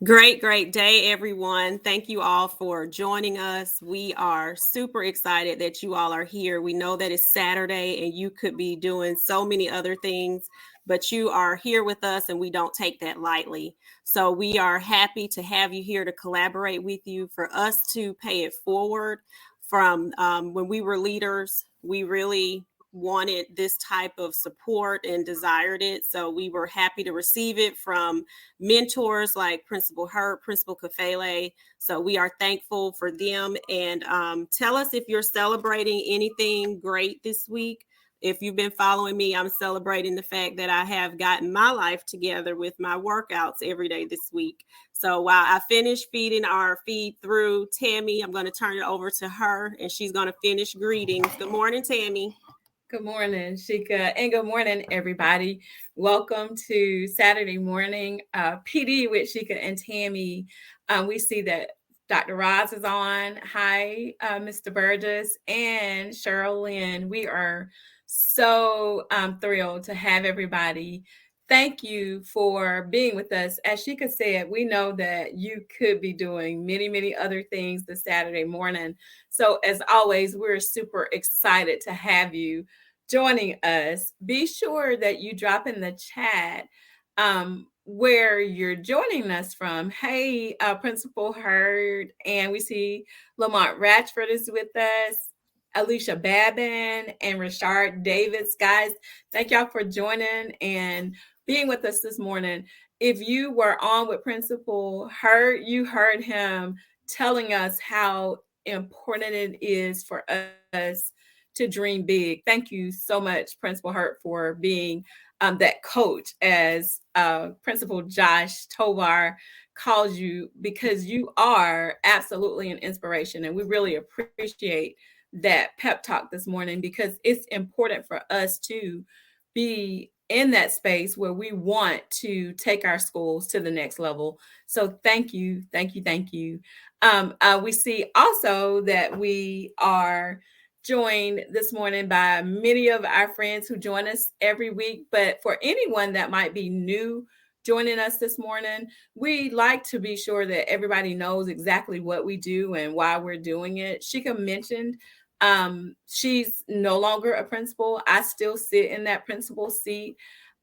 Great day, everyone. Thank you all for joining us. We are super excited that you all are here. We know that it's Saturday and you could be doing so many other things, but you are here with us and we don't take that lightly. So we are happy to have you here to collaborate with you, for us to pay it forward from when we were leaders. We really wanted this type of support and desired it. So we were happy to receive it from mentors like Principal Hurt, Principal Kafele. So we are thankful for them. And tell us if you're celebrating anything great this week. If you've been following me, I'm celebrating the fact that I have gotten my life together with my workouts every day this week. So while I finish feeding our feed through Tammy, I'm going to turn it over to her and she's going to finish greetings. Good morning, Tammy. Good morning, Sheka, and good morning, everybody. Welcome to Saturday morning PD with Sheka and Tammy. We see that Dr. Roz is on. Hi, Mr. Burgess and Cheryl Lynn. We are so thrilled to have everybody. Thank you for being with us. As Sheka said, we know that you could be doing many other things this Saturday morning. So as always, we're super excited to have you joining us. Be sure that you drop in the chat where you're joining us from. Hey, Principal Hurd, and we see Lamont Ratchford is with us. Alicia Babin and Richard Davis. Guys, thank y'all for joining and being with us this morning. If you were on with Principal Hurd, you heard him telling us how important it is for us to dream big. Thank you so much, Principal Hurt, for being that coach, as Principal Josh Tovar calls you, because you are absolutely an inspiration. And we really appreciate that pep talk this morning, because it's important for us to be in that space where we want to take our schools to the next level. So thank you. We see also that we are joined this morning by many of our friends who join us every week. But for anyone that might be new joining us this morning, we like to be sure that everybody knows exactly what we do and why we're doing it. Sheka mentioned she's no longer a principal. I still sit in that principal seat.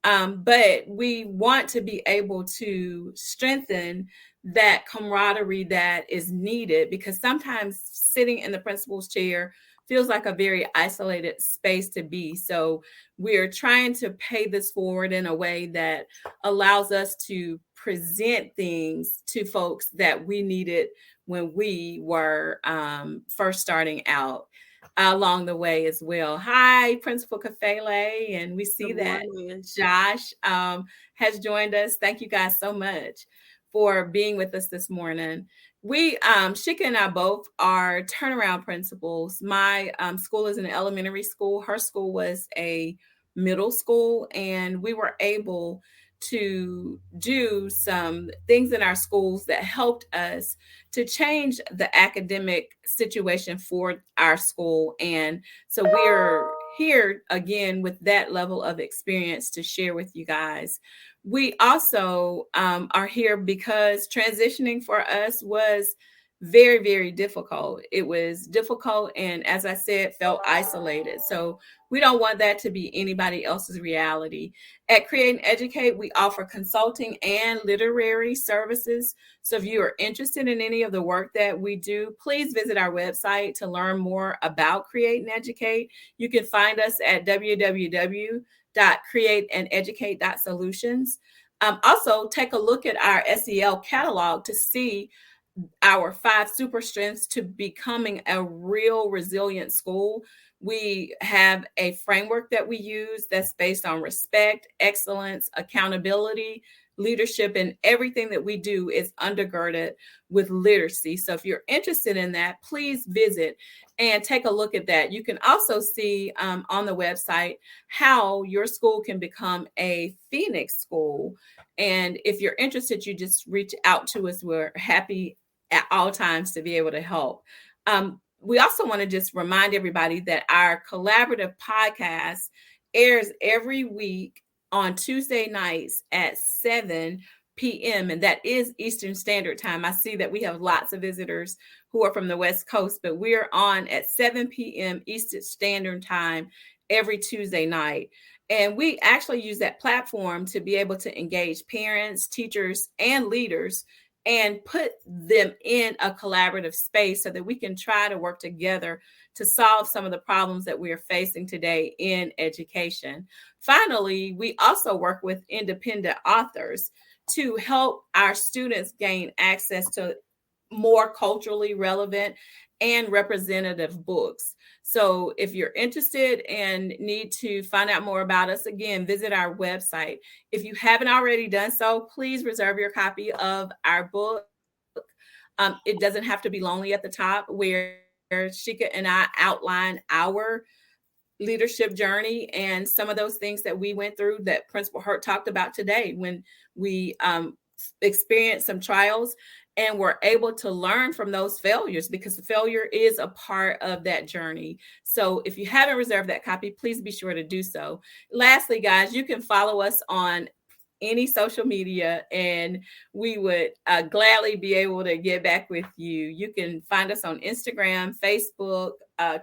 But we want to be able to strengthen that camaraderie that is needed, because sometimes sitting in the principal's chair feels like a very isolated space to be. So we're trying to pay this forward in a way that allows us to present things to folks that we needed when we were first starting out along the way as well. Hi, Principal Kafele, and we see that Josh has joined us. Thank you guys so much for being with us this morning. We, Sheka and I both are turnaround principals. My school is an elementary school. Her school was a middle school, and we were able to do some things in our schools that helped us to change the academic situation for our school. And so we're here again with that level of experience to share with you guys. We also are here because transitioning for us was very difficult. It was difficult, and as I said, felt isolated. So we don't want that to be anybody else's reality. At Create and Educate, we offer consulting and literary services. So if you are interested in any of the work that we do, please visit our website to learn more about Create and Educate. You can find us at www.createandeducate.solutions. Also, take a look at our SEL catalog to see our 5 super strengths to becoming a real resilient school. We have a framework that we use that's based on respect, excellence, accountability, leadership, and everything that we do is undergirded with literacy. So if you're interested in that, please visit and take a look at that. You can also see on the website how your school can become a Phoenix school. And if you're interested, you just reach out to us. We're happy at all times to be able to help. We also want to just remind everybody that our collaborative podcast airs every week on Tuesday nights at 7 p.m. and that is Eastern Standard Time. I see that we have lots of visitors who are from the West Coast, but we're on at 7 p.m. Eastern Standard Time every Tuesday night. And we actually use that platform to be able to engage parents, teachers, and leaders and put them in a collaborative space so that we can try to work together to solve some of the problems that we are facing today in education. Finally, we also work with independent authors to help our students gain access to more culturally relevant and representative books. So if you're interested and need to find out more about us, again, visit our website. If you haven't already done so, please reserve your copy of our book. It doesn't have to be lonely at the top, where Sheka and I outline our leadership journey and some of those things that we went through that Principal Hurt talked about today when we experienced some trials and were able to learn from those failures, because the failure is a part of that journey. So if you haven't reserved that copy, please be sure to do so. Lastly, guys, you can follow us on any social media and we would gladly be able to get back with you. You can find us on Instagram, Facebook,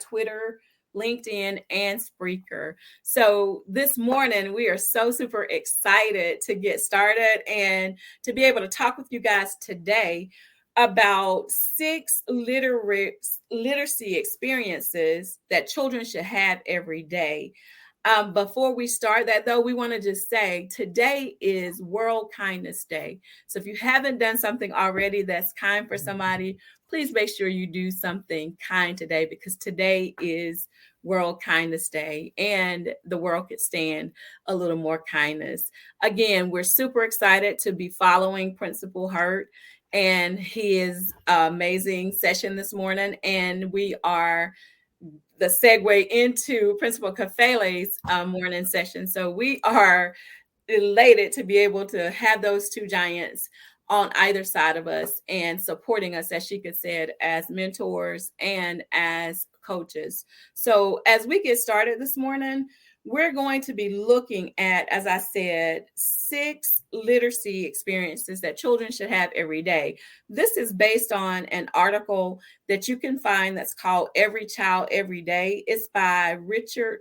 Twitter, LinkedIn, and Spreaker. So this morning, we are so super excited to get started and to be able to talk with you guys today about 6 literacy experiences that children should have every day. Before we start that, though, we want to just say today is World Kindness Day. So if you haven't done something already that's kind for somebody, please make sure you do something kind today, because today is World Kindness Day and the world could stand a little more kindness. Again, we're super excited to be following Principal Hurt and his amazing session this morning. And we are the segue into Principal Kafele's morning session. So we are elated to be able to have those two giants on either side of us and supporting us, as Sheka said, as mentors and as coaches. So as we get started this morning, we're going to be looking at, as I said, 6 literacy experiences that children should have every day. This is based on an article that you can find that's called Every Child Every Day. It's by Richard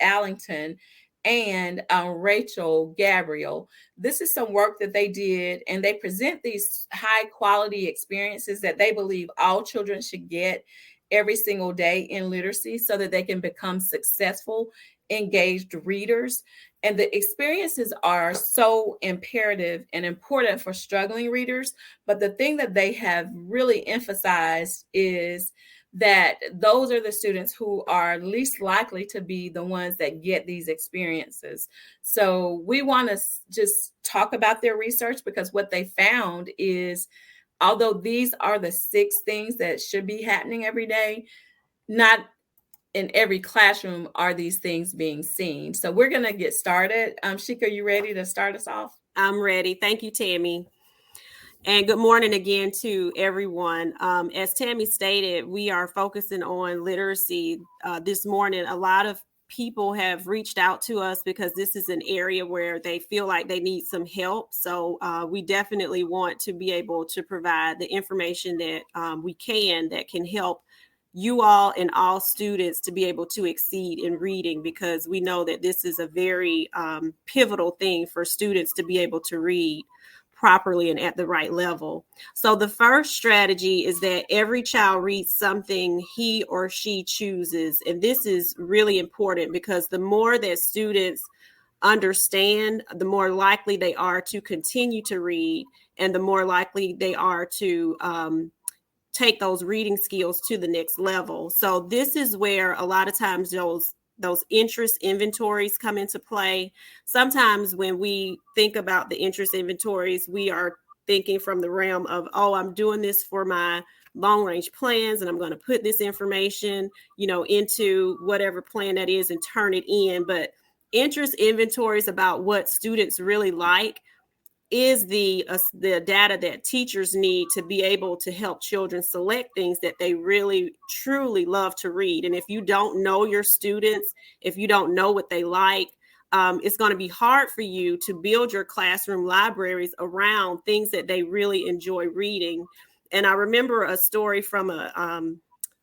Allington and Rachel Gabriel. This is some work that they did, and they present these high quality experiences that they believe all children should get every single day in literacy so that they can become successful, engaged readers. And the experiences are so imperative and important for struggling readers. But the thing that they have really emphasized is that those are the students who are least likely to be the ones that get these experiences. So we want to just talk about their research, because what they found is, although these are the 6 things that should be happening every day, not in every classroom are these things being seen. So we're going to get started. Sheka, you ready to start us off? I'm ready. Thank you, Tammy. And good morning again to everyone. As Tammy stated, we are focusing on literacy this morning. A lot of people have reached out to us because this is an area where they feel like they need some help. So we definitely want to be able to provide the information that we can that can help you all and all students to be able to exceed in reading, because we know that this is a very pivotal thing for students to be able to read properly and at the right level. So the first strategy is that every child reads something he or she chooses. And this is really important, because the more that students understand, the more likely they are to continue to read, and the more likely they are to take those reading skills to the next level. So this is where a lot of times those interest inventories come into play. Sometimes when we think about the interest inventories, we are thinking from the realm of, oh, I'm doing this for my long range plans, and I'm going to put this information, into whatever plan that is and turn it in. But interest inventories about what students really like is the data that teachers need to be able to help children select things that they really truly love to read. And if you don't know your students, if you don't know what they like, it's going to be hard for you to build your classroom libraries around things that they really enjoy reading. And I remember a story from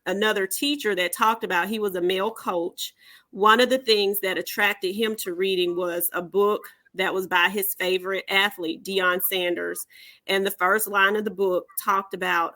another teacher that talked about, he was a male coach. One of the things that attracted him to reading was a book that was by his favorite athlete, Deion Sanders. And the first line of the book talked about,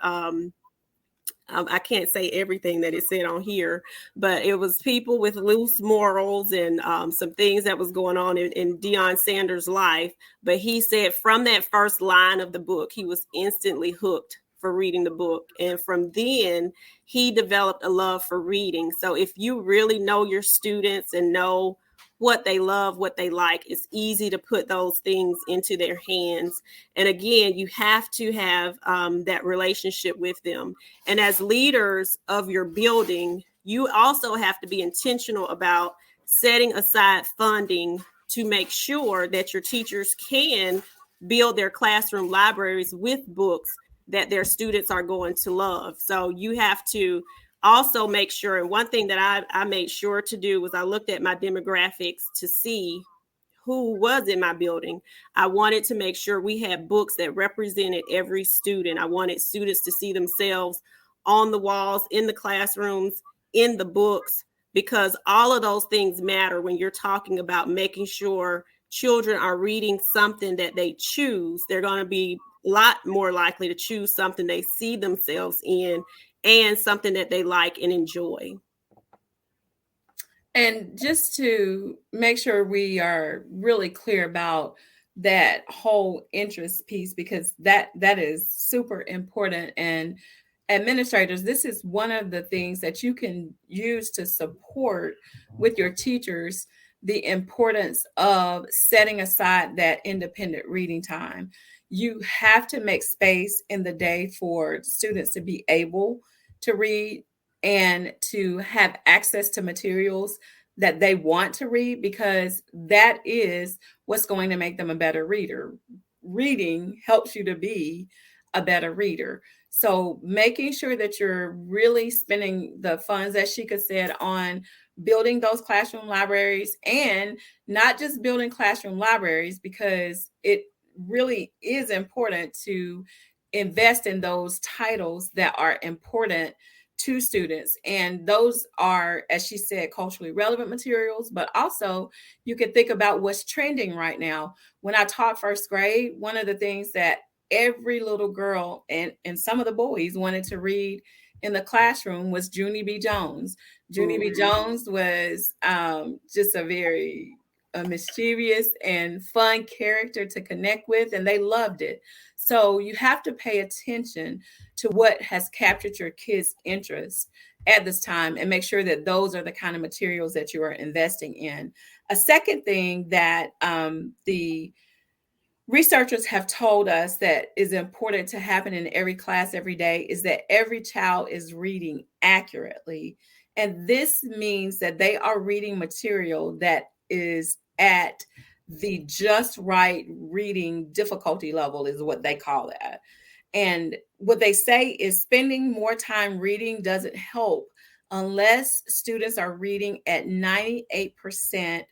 I can't say everything that it said on here, but it was people with loose morals and some things that was going on in Deion Sanders' life. But he said from that first line of the book, he was instantly hooked for reading the book. And from then, he developed a love for reading. So if you really know your students and know what they love, what they like, it's easy to put those things into their hands. And again, you have to have that relationship with them. And as leaders of your building, you also have to be intentional about setting aside funding to make sure that your teachers can build their classroom libraries with books that their students are going to love. So you have to also make sure, and one thing that I made sure to do was I looked at my demographics to see who was in my building. I wanted to make sure we had books that represented every student. I wanted students to see themselves on the walls, in the classrooms, in the books, because all of those things matter when you're talking about making sure children are reading something that they choose. They're going to be a lot more likely to choose something they see themselves in and something that they like and enjoy. And just to make sure we are really clear about that whole interest piece, because that is super important. And administrators, this is one of the things that you can use to support with your teachers the importance of setting aside that independent reading time. You have to make space in the day for students to be able to read and to have access to materials that they want to read, because that is what's going to make them a better reader. Reading helps you to be a better reader. So making sure that you're really spending the funds, as Sheka said, on building those classroom libraries, and not just building classroom libraries, because it really is important to invest in those titles that are important to students. And those are, as she said, culturally relevant materials, but also you can think about what's trending right now. When I taught first grade, one of the things that every little girl and some of the boys wanted to read in the classroom was Junie B. Jones. Junie B. Jones was just a very mischievous and fun character to connect with, and they loved it. So you have to pay attention to what has captured your kids' interest at this time and make sure that those are the kind of materials that you are investing in. A second thing that the researchers have told us that is important to happen in every class every day is that every child is reading accurately. And this means that they are reading material that is at the just right reading difficulty level, is what they call that. And what they say is spending more time reading doesn't help unless students are reading at 98%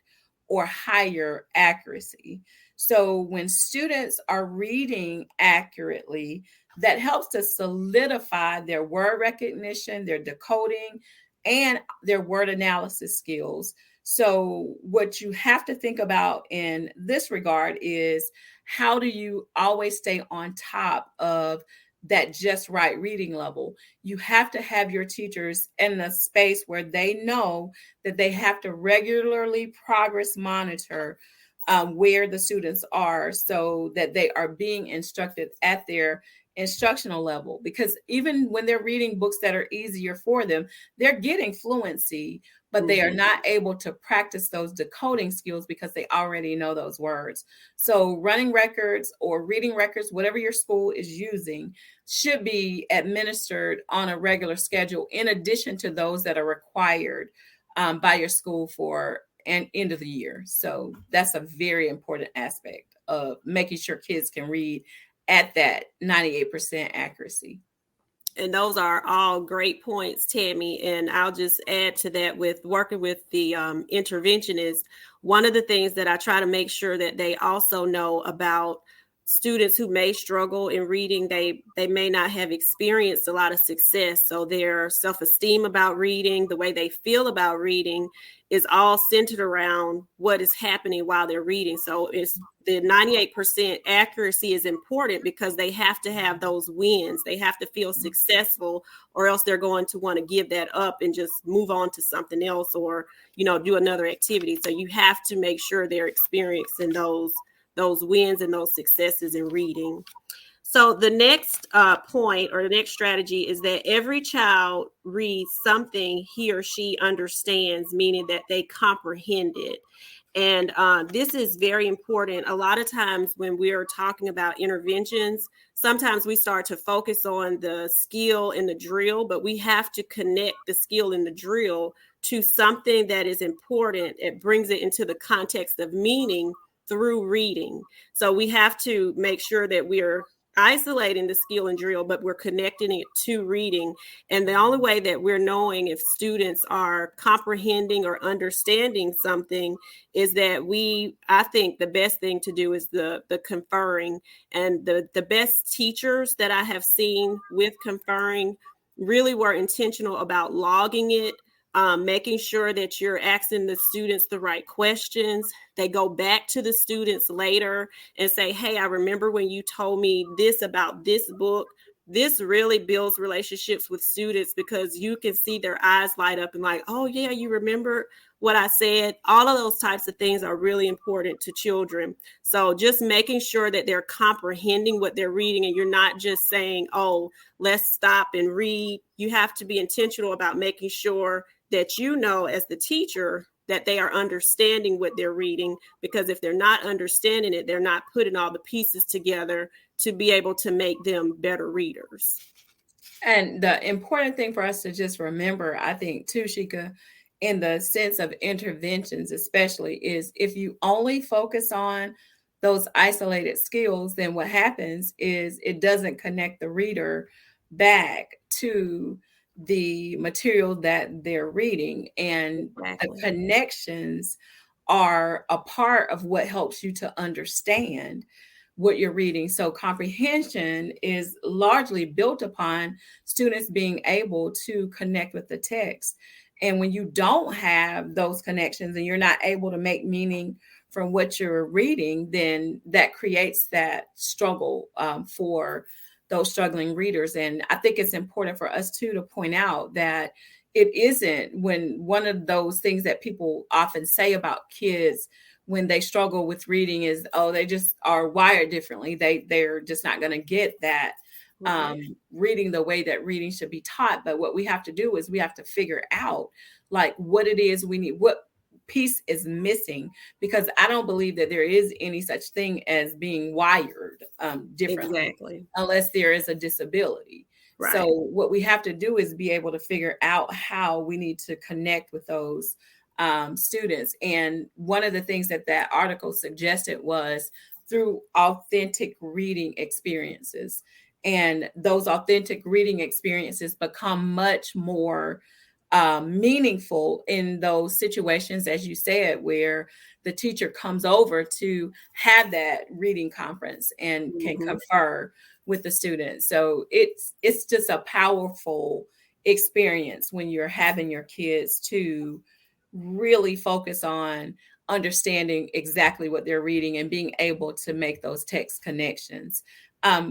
or higher accuracy. So when students are reading accurately, that helps to solidify their word recognition, their decoding, and their word analysis skills. So what you have to think about in this regard is, how do you always stay on top of that just right reading level? You have to have your teachers in a space where they know that they have to regularly progress monitor where the students are, so that they are being instructed at their instructional level. Because even when they're reading books that are easier for them, they're getting fluency, but they are not able to practice those decoding skills because they already know those words. So running records or reading records, whatever your school is using, should be administered on a regular schedule, in addition to those that are required by your school for an end of the year. So that's a very important aspect of making sure kids can read at that 98% accuracy. And those are all great points, Tammy. And I'll just add to that with working with the interventionists. One of the things that I try to make sure that they also know about students who may struggle in reading, they may not have experienced a lot of success. So their self-esteem about reading, the way they feel about reading is all centered around what is happening while they're reading. So it's the 98% accuracy is important because they have to have those wins. They have to feel successful, or else they're going to want to give that up and just move on to something else, or, do another activity. So you have to make sure they're experiencing those wins and those successes in reading. So the next point or the next strategy is that every child reads something he or she understands, meaning that they comprehend it. And this is very important. A lot of times when we're talking about interventions, sometimes we start to focus on the skill and the drill, but we have to connect the skill and the drill to something that is important. It brings it into the context of meaning through reading. So we have to make sure that we're isolating the skill and drill, but we're connecting it to reading. And the only way that we're knowing if students are comprehending or understanding something is that I think the best thing to do is the conferring. And the best teachers that I have seen with conferring really were intentional about logging it, making sure that you're asking the students the right questions. They go back to the students later and say, hey, I remember when you told me this about this book. This really builds relationships with students because you can see their eyes light up and like, oh yeah, you remember what I said. All of those types of things are really important to children. So just making sure that they're comprehending what they're reading, and you're not just saying, oh, let's stop and read. You have to be intentional about making sure that as the teacher, that they are understanding what they're reading, because if they're not understanding it, they're not putting all the pieces together to be able to make them better readers. And the important thing for us to just remember, I think, too, Sheka, in the sense of interventions, especially, is if you only focus on those isolated skills, then what happens is it doesn't connect the reader back to the material that they're reading. And Exactly. the connections are a part of what helps you to understand what you're reading. So comprehension is largely built upon students being able to connect with the text. And when you don't have those connections and you're not able to make meaning from what you're reading, then that creates that struggle for those struggling readers. And I think it's important for us too to point out that it isn't, when one of those things that people often say about kids when they struggle with reading is, oh, they just are wired differently. They're just not going to get that reading the way that reading should be taught. But what we have to do is we have to figure out like what it is we need, what piece is missing, because I don't believe that there is any such thing as being wired differently, Exactly. unless there is a disability. Right. So what we have to do is be able to figure out how we need to connect with those students. And one of the things that that article suggested was through authentic reading experiences. And those authentic reading experiences become much more meaningful in those situations, as you said, where the teacher comes over to have that reading conference and can confer with the students. So it's just a powerful experience when you're having your kids to really focus on understanding exactly what they're reading and being able to make those text connections.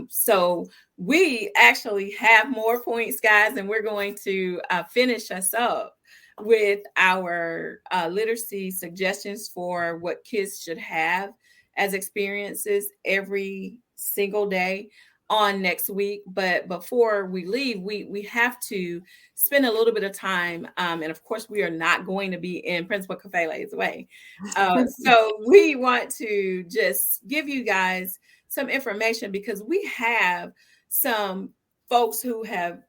So we actually have more points, guys, and we're going to finish us up with our literacy suggestions for what kids should have as experiences every single day on next week. But before we leave, we have to spend a little bit of time. And of course, we are not going to be in Principal Kafele's way. So we want to just give you guys some information, because we have some folks who have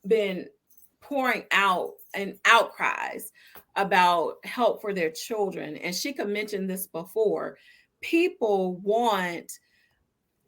been pouring out and outcries about help for their children. And Sheka mentioned this before. People want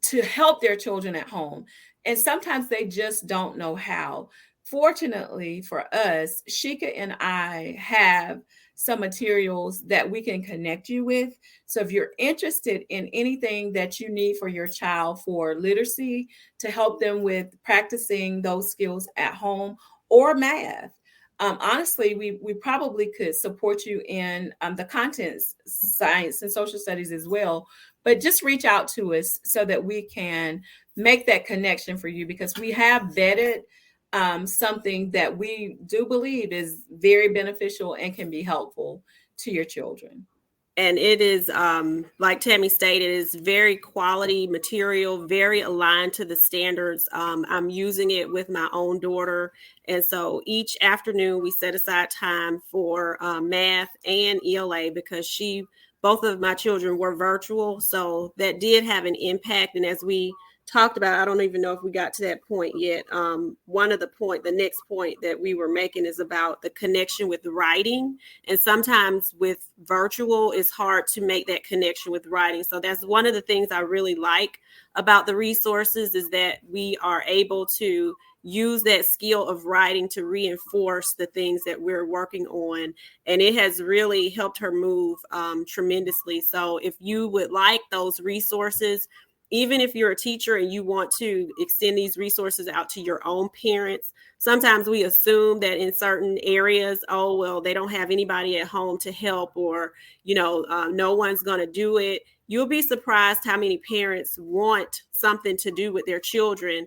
to help their children at home. And sometimes they just don't know how. Fortunately for us, Sheka and I have some materials that we can connect you with. So if you're interested in anything that you need for your child for literacy, to help them with practicing those skills at home, or math, honestly, we probably could support you in the contents, science, and social studies as well. But just reach out to us so that we can make that connection for you, because we have vetted something that we do believe is very beneficial and can be helpful to your children. And it is, like Tammy stated, is very quality material, very aligned to the standards. I'm using it with my own daughter. And so each afternoon we set aside time for math and ELA, because both of my children were virtual. So that did have an impact. And as we talked about, I don't even know if we got to that point yet. The next point that we were making is about the connection with writing. And sometimes with virtual, it's hard to make that connection with writing. So that's one of the things I really like about the resources, is that we are able to use that skill of writing to reinforce the things that we're working on. And it has really helped her move tremendously. So if you would like those resources, even if you're a teacher and you want to extend these resources out to your own parents, sometimes we assume that in certain areas, oh, well, they don't have anybody at home to help, or, no one's going to do it. You'll be surprised how many parents want something to do with their children.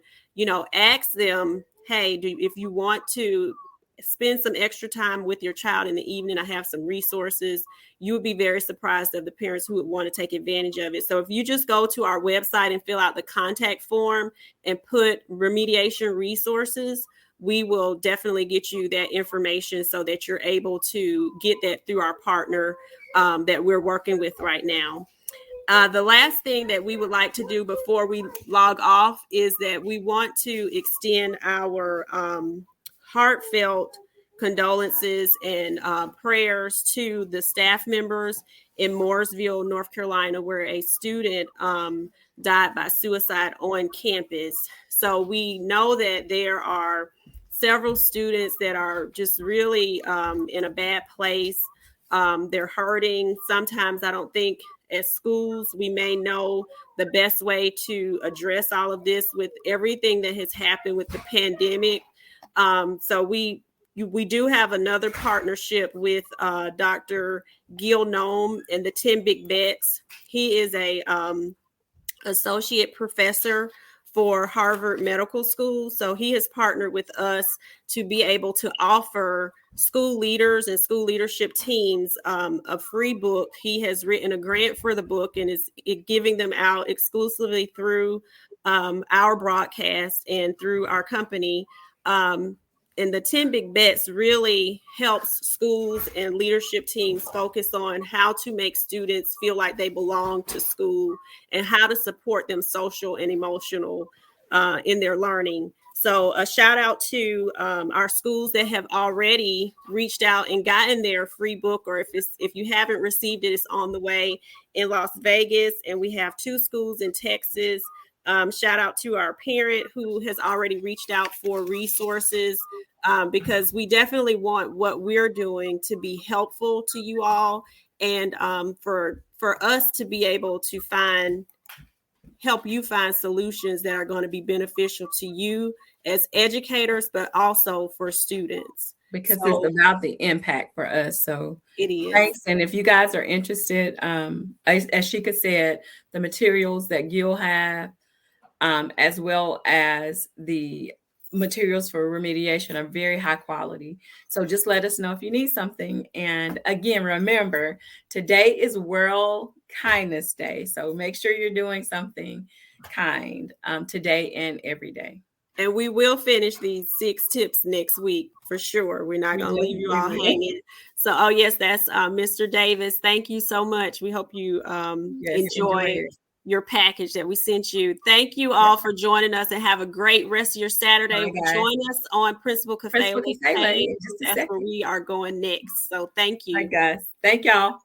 Ask them, hey, if you want to spend some extra time with your child in the evening, I have some resources. You would be very surprised of the parents who would want to take advantage of it. So if you just go to our website and fill out the contact form and put remediation resources, we will definitely get you that information so that you're able to get that through our partner that we're working with right now. The last thing that we would like to do before we log off is that we want to extend our heartfelt condolences and prayers to the staff members in Mooresville, North Carolina, where a student died by suicide on campus. So we know that there are several students that are just really in a bad place. They're hurting. Sometimes I don't think as schools we may know the best way to address all of this with everything that has happened with the pandemic. So we do have another partnership with Dr. Gil Nome and the 10 Big Bets. He is a associate professor for Harvard Medical School. So he has partnered with us to be able to offer school leaders and school leadership teams a free book. He has written a grant for the book and is giving them out exclusively through our broadcast and through our company. And the 10 Big Bets really helps schools and leadership teams focus on how to make students feel like they belong to school and how to support them social and emotional in their learning. So a shout out to our schools that have already reached out and gotten their free book, or if you haven't received it, it's on the way in Las Vegas. And we have 2 schools in Texas. Shout out to our parent who has already reached out for resources, because we definitely want what we're doing to be helpful to you all, and for us to be able to help you find solutions that are going to be beneficial to you as educators, but also for students. Because it's about the impact for us. So it is. Thanks. And if you guys are interested, as Sheka said, the materials that Gil have, as well as the materials for remediation, are very high quality. So just let us know if you need something. And again, remember, today is World Kindness Day. So make sure you're doing something kind today and every day. And we will finish these 6 tips next week for sure. We're not going to leave you all hanging. So, yes, that's Mr. Davis. Thank you so much. We hope you enjoy your package that we sent you. Thank you all for joining us, and have a great rest of your Saturday. Join us on Principal Cafe. That's where we are going next. So thank you. Hi, guys. Thank y'all.